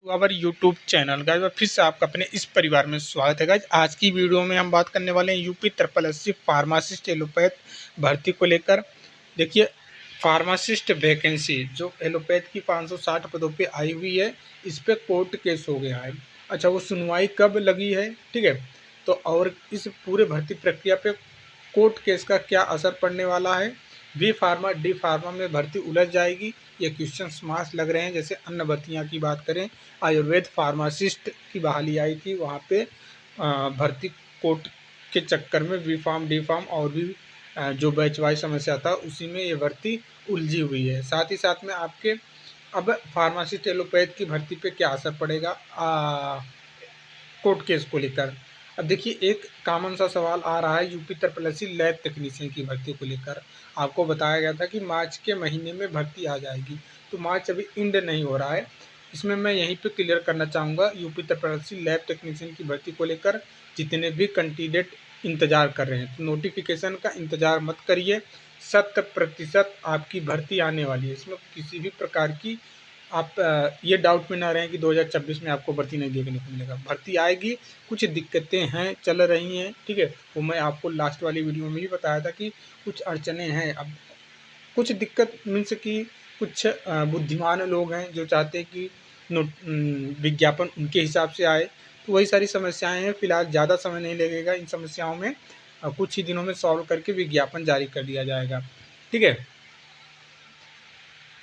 Our YouTube channel guys और फिर से आपका अपने इस परिवार में स्वागत है गाइस। आज की वीडियो में हम बात करने वाले हैं यूपी SSSC फार्मासिस्ट एलोपैथ भर्ती को लेकर। देखिए, फार्मासिस्ट वैकेंसी जो एलोपैथ की 560 पदों पे आई हुई है, इस पे कोर्ट केस हो गया है। अच्छा, वो सुनवाई कब लगी है, ठीक है। तो और इस पूरे भर्ती प्रक्रिया पे कोर्ट केस का क्या असर पड़ने वाला है, बी फार्मा डी फार्मा में भर्ती उलझ जाएगी, ये क्वेश्चन मार्क्स लग रहे हैं। जैसे अन्य भर्तियाँ की बात करें, आयुर्वेद फार्मासिस्ट की बहाली आई थी, वहाँ पे भर्ती कोर्ट के चक्कर में बी फार्म डी फार्म और भी जो बैच वाइज समस्या था उसी में ये भर्ती उलझी हुई है। साथ ही साथ में आपके अब फार्मासिस्ट एलोपैथ की भर्ती पे क्या असर पड़ेगा कोर्ट केस को लेकर। अब देखिए, एक कॉमन सा सवाल आ रहा है यूपी SSSC लैब टेक्नीशियन की भर्ती को लेकर। आपको बताया गया था कि मार्च के महीने में भर्ती आ जाएगी, तो मार्च अभी एंड नहीं हो रहा है। इसमें मैं यहीं पे क्लियर करना चाहूँगा, यूपी SSSC लैब टेक्नीशियन की भर्ती को लेकर जितने भी कैंडिडेट इंतज़ार कर रहे हैं, तो नोटिफिकेशन का इंतज़ार मत करिए। 100% आपकी भर्ती आने वाली है। इसमें किसी भी प्रकार की आप ये डाउट में ना रहें कि 2026 में आपको भर्ती नहीं देखने को मिलेगा। भर्ती आएगी, कुछ दिक्कतें हैं, चल रही हैं, ठीक है। वो मैं आपको लास्ट वाली वीडियो में ही बताया था कि कुछ अड़चनें हैं। अब कुछ दिक्कत मीन्स कि कुछ बुद्धिमान लोग हैं जो चाहते हैं कि विज्ञापन उनके हिसाब से आए, तो वही सारी समस्याएं हैं। फिलहाल ज़्यादा समय नहीं लगेगा इन समस्याओं में, कुछ ही दिनों में सॉल्व करके विज्ञापन जारी कर दिया जाएगा, ठीक है।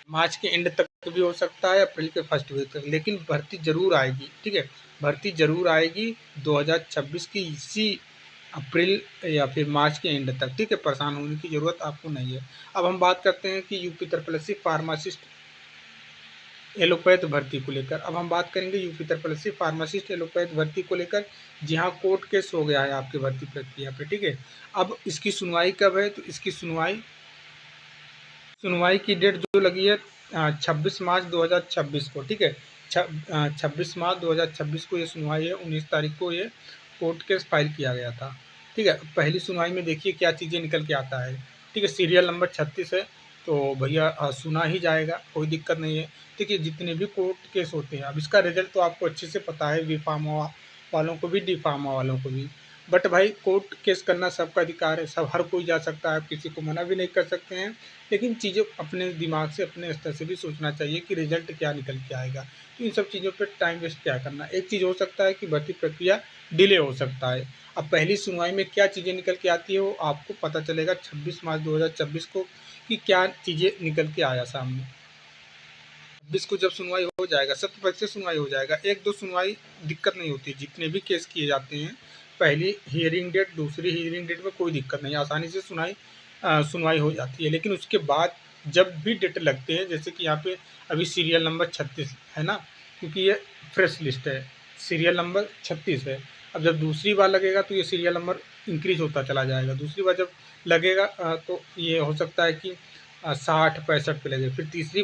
मार्च के एंड तक भी हो सकता है, अप्रैल के फर्स्ट वीक तक, लेकिन भर्ती जरूर आएगी, ठीक है। भर्ती जरूर आएगी 2026 की इसी अप्रैल या फिर मार्च के एंड तक, ठीक है। परेशान होने की ज़रूरत आपको नहीं है। अब हम बात करते हैं कि यूपी SSSC फार्मासिस्ट एलोपैथ भर्ती को लेकर। अब हम बात करेंगे यूपी SSSC फार्मासिस्ट एलोपैथ भर्ती को लेकर, जहां कोर्ट केस हो गया है आपकी भर्ती प्रक्रिया पे, ठीक है। अब इसकी सुनवाई कब है, तो इसकी सुनवाई की डेट जो लगी है 26 मार्च 2026 को, ठीक है। 26 मार्च 2026 को ये सुनवाई है। 19 तारीख को ये कोर्ट केस फाइल किया गया था, ठीक है। पहली सुनवाई में देखिए क्या चीज़ें निकल के आता है, ठीक है। सीरियल नंबर 36 है, तो भैया सुना ही जाएगा, कोई दिक्कत नहीं है। देखिए, जितने भी कोर्ट केस होते हैं, अब इसका रिजल्ट तो आपको अच्छे से पता है, बी फार्मा वालों को भी डी फार्मा वालों को भी। बट भाई, कोर्ट केस करना सबका अधिकार है, सब हर कोई जा सकता है, आप किसी को मना भी नहीं कर सकते हैं। लेकिन चीज़ें अपने दिमाग से, अपने स्तर से भी सोचना चाहिए कि रिजल्ट क्या निकल के आएगा। तो इन सब चीज़ों पे टाइम वेस्ट क्या करना। एक चीज़ हो सकता है कि भर्ती प्रक्रिया डिले हो सकता है। अब पहली सुनवाई में क्या चीज़ें निकल के आती है वो आपको पता चलेगा 26 मार्च 2026 को, कि क्या चीज़ें निकल के आया सामने। 26 को जब सुनवाई हो जाएगा, 100% सुनवाई हो जाएगा। एक दो सुनवाई दिक्कत नहीं होती, जितने भी केस किए जाते हैं, पहली हियरिंग डेट दूसरी हियरिंग डेट में कोई दिक्कत नहीं, आसानी से सुनवाई हो जाती है। लेकिन उसके बाद जब भी डेट लगते हैं, जैसे कि यहाँ पे अभी सीरियल नंबर 36 है ना, क्योंकि ये फ्रेश लिस्ट है, सीरियल नंबर 36 है। अब जब दूसरी बार लगेगा तो ये सीरियल नंबर इंक्रीज होता चला जाएगा। दूसरी बार जब लगेगा तो ये हो सकता है कि 60-65 पे लगे, फिर तीसरी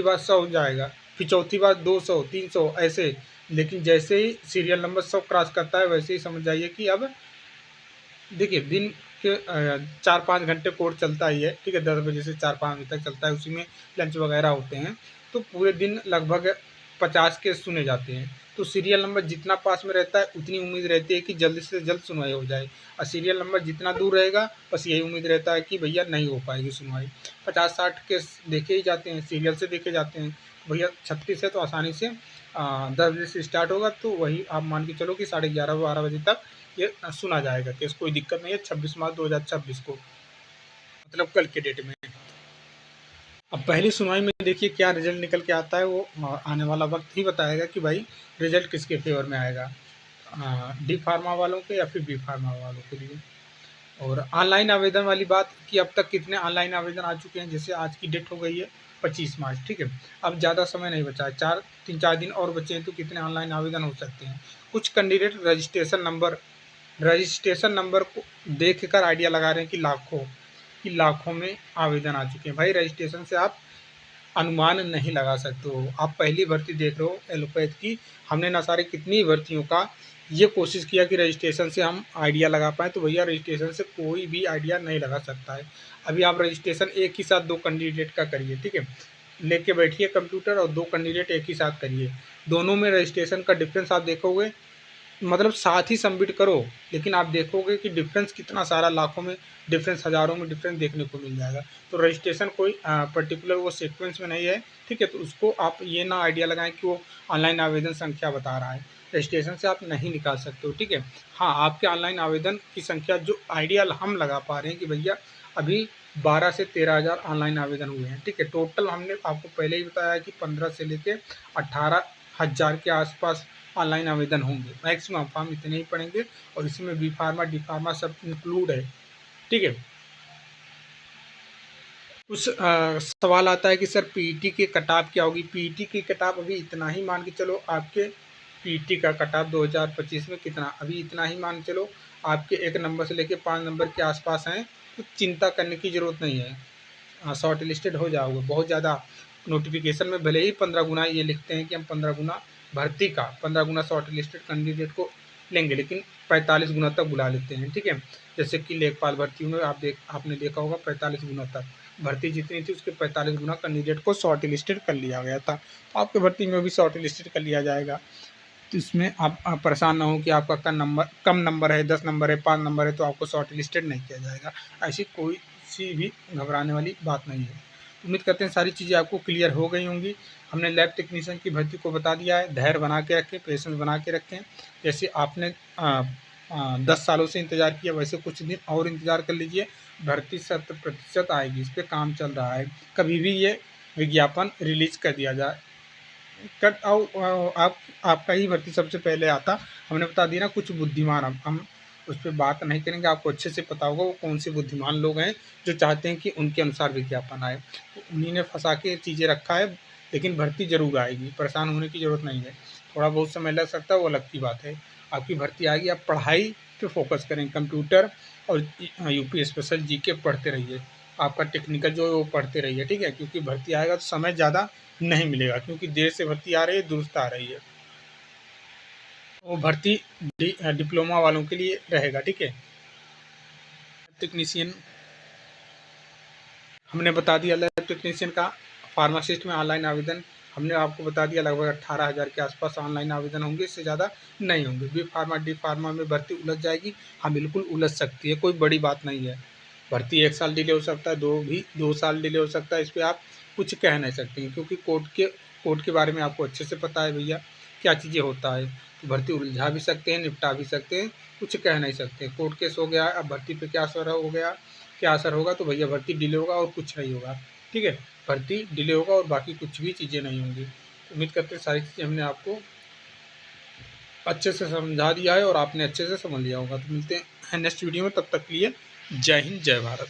बार 100 हो जाएगा, फिर चौथी बार 200 300 ऐसे। लेकिन जैसे ही सीरियल नंबर 100 क्रॉस करता है, वैसे ही समझ जाइए कि अब देखिए, दिन के 4-5 घंटे कोर्ट चलता ही है, ठीक है। 10 बजे से 4-5 बजे तक चलता है, उसी में लंच वगैरह होते हैं, तो पूरे दिन लगभग 50 केस सुने जाते हैं। तो सीरियल नंबर जितना पास में रहता है, उतनी उम्मीद रहती है कि जल्द से जल्द सुनवाई हो जाए, और सीरियल नंबर जितना दूर रहेगा, बस यही उम्मीद रहता है कि भैया नहीं हो पाएगी सुनवाई। 50-60 केस देखे ही जाते हैं, सीरियल से देखे जाते हैं। भैया 36 है तो आसानी से 10 बजे से स्टार्ट होगा, तो वही आप मान के चलो कि 11:30-12 बजे तक ये सुना जाएगा केस, कोई दिक्कत नहीं है। 26 मार्च 2026 को, मतलब कल के डेट में। अब पहली सुनवाई में देखिए क्या रिजल्ट निकल के आता है, वो आने वाला वक्त ही बताएगा कि भाई रिजल्ट किसके फेवर में आएगा, डी फार्मा वालों के या फिर बी फार्मा वालों के लिए। और ऑनलाइन आवेदन वाली बात कि अब तक कितने ऑनलाइन आवेदन आ चुके हैं। जैसे आज की डेट हो गई है 25 मार्च, ठीक है। अब ज़्यादा समय नहीं बचा है, 3-4 दिन और बचे हैं, तो कितने ऑनलाइन आवेदन हो सकते हैं। कुछ कैंडिडेट रजिस्ट्रेशन नंबर को देख कर आइडिया लगा रहे हैं कि लाखों में आवेदन आ चुके हैं। भाई, रजिस्ट्रेशन से आप अनुमान नहीं लगा सकते हो। आप पहली भर्ती देख रहे हो एलोपैथ की, हमने ना सारे कितनी भर्तियों का ये कोशिश किया कि रजिस्ट्रेशन से हम आइडिया लगा पाएँ, तो भैया रजिस्ट्रेशन से कोई भी आइडिया नहीं लगा सकता है। अभी आप रजिस्ट्रेशन एक ही साथ 2 कैंडिडेट का करिए, ठीक है। 2 कैंडिडेट लेके बैठिए कंप्यूटर और 2 कैंडिडेट एक ही साथ करिए। दोनों में रजिस्ट्रेशन का डिफरेंस आप देखोगे, मतलब साथ ही सबमिट करो, लेकिन आप देखोगे कि डिफरेंस कितना सारा, लाखों में डिफरेंस, हज़ारों में डिफरेंस देखने को मिल जाएगा। तो रजिस्ट्रेशन कोई पर्टिकुलर वो सीक्वेंस में नहीं है, ठीक है? तो उसको आप ये ना आइडिया लगाएँ कि वो ऑनलाइन आवेदन संख्या बता रहा है। रजिस्ट्रेशन से आप नहीं निकाल सकते हो, ठीक है? हाँ, आपके ऑनलाइन आवेदन की संख्या जो आइडिया हम लगा पा रहे हैं कि भैया अभी 12 से 13,000 ऑनलाइन आवेदन हुए हैं, ठीक है? टोटल हमने आपको पहले ही बताया है कि 15 से लेके 18,000 के आसपास ऑनलाइन आवेदन होंगे। मैक्सिमम फॉर्म इतने ही पड़ेंगे और इसमें बी फार्मा, डी फार्मा सब इंक्लूड है, ठीक है? कुछ सवाल आता है कि सर पीईटी की कट-ऑफ क्या होगी? पीईटी की कट-ऑफ अभी इतना ही मान के चलो, आपके पीईटी का कट-ऑफ 2025 में कितना, अभी इतना ही मान के चलो, आपके 1 नंबर से लेके 5 नंबर के आसपास हैं, तो चिंता करने की ज़रूरत नहीं है। शॉर्ट लिस्टेड हो जाओगे। बहुत ज़्यादा नोटिफिकेशन में भले ही 15 गुना ये लिखते हैं कि हम 15 गुना भर्ती का 15 गुना शॉर्ट लिस्टेड कैंडिडेट को लेंगे, लेकिन 45 गुना तक बुला लेते हैं, ठीक है? जैसे कि लेखपाल भर्ती में आपने देखा होगा 45 गुना तक भर्ती जितनी थी उसके 45 गुना कैंडिडेट को शॉर्ट लिस्टेड कर लिया गया था। तो आपके भर्ती में भी शॉर्ट लिस्टेड कर लिया जाएगा। तो इसमें आप परेशान ना हो कि आपका कम नंबर है, 10 नंबर है, 5 नंबर है, तो आपको शॉर्ट लिस्टेड नहीं किया जाएगा। ऐसी कोई सी भी घबराने वाली बात नहीं है। उम्मीद करते हैं सारी चीज़ें आपको क्लियर हो गई होंगी। हमने लैब टेक्नीशियन की भर्ती को बता दिया है। धैर्य बना के रखें, पेशेंस बना के रखें। जैसे आपने 10 सालों से इंतज़ार किया, वैसे कुछ दिन और इंतज़ार कर लीजिए। भर्ती 100% आएगी, इस पे काम चल रहा है। कभी भी ये विज्ञापन रिलीज़ कर दिया जाए, कट आओ आप आपका ही भर्ती सबसे पहले आता। हमने बता दिया ना कुछ बुद्धिमान, अब हम उस पे बात नहीं करेंगे, आपको अच्छे से पता होगा वो कौन से बुद्धिमान लोग हैं जो चाहते हैं कि उनके अनुसार विज्ञापन आए। तो उन्हीं ने फँसा के चीज़ें रखा है, लेकिन भर्ती ज़रूर आएगी, परेशान होने की ज़रूरत नहीं है। थोड़ा बहुत समय लग सकता है, वो अलग की बात है। आपकी भर्ती आएगी, आप पढ़ाई पे फ़ोकस करें, कंप्यूटर और यूपी स्पेशल जीके पढ़ते रहिए। आपका टेक्निकल जो है वो पढ़ते रहिए, ठीक है? क्योंकि भर्ती आएगा तो समय ज़्यादा नहीं मिलेगा, क्योंकि देर से भर्ती आ रही है, दुरुस्त आ रही है। वो भर्ती डिप्लोमा वालों के लिए रहेगा, ठीक है? टेक्नीशियन हमने बता दिया, लैब टेक्नीशियन का। फार्मासिस्ट में ऑनलाइन आवेदन हमने आपको बता दिया, लगभग 18,000 के आसपास ऑनलाइन आवेदन होंगे, इससे ज़्यादा नहीं होंगे। बी फार्मा, डी फार्मा में भर्ती उलझ जाएगी, हाँ बिल्कुल उलझ सकती है, कोई बड़ी बात नहीं है। भर्ती 1 साल डिले हो सकता है, 2 साल डिले हो सकता है, इस पे आप कुछ कह नहीं सकते हैं, क्योंकि कोर्ट के बारे में आपको अच्छे से पता है भैया, क्या चीज़ें होता है। तो भर्ती उलझा भी सकते हैं, निपटा भी सकते हैं, कुछ कह नहीं सकते। कोर्ट केस हो गया, अब भर्ती पे क्या असर होगा, तो भैया भर्ती डिले होगा और कुछ नहीं होगा, ठीक है? भर्ती डिले होगा और बाकी कुछ भी चीज़ें नहीं होंगी। उम्मीद करते हैं सारी चीज़ें हमने आपको अच्छे से समझा दिया है और आपने अच्छे से समझ लिया होगा। तो मिलते हैं नेक्स्ट वीडियो में, तब तक के लिए जय हिंद, जय भारत।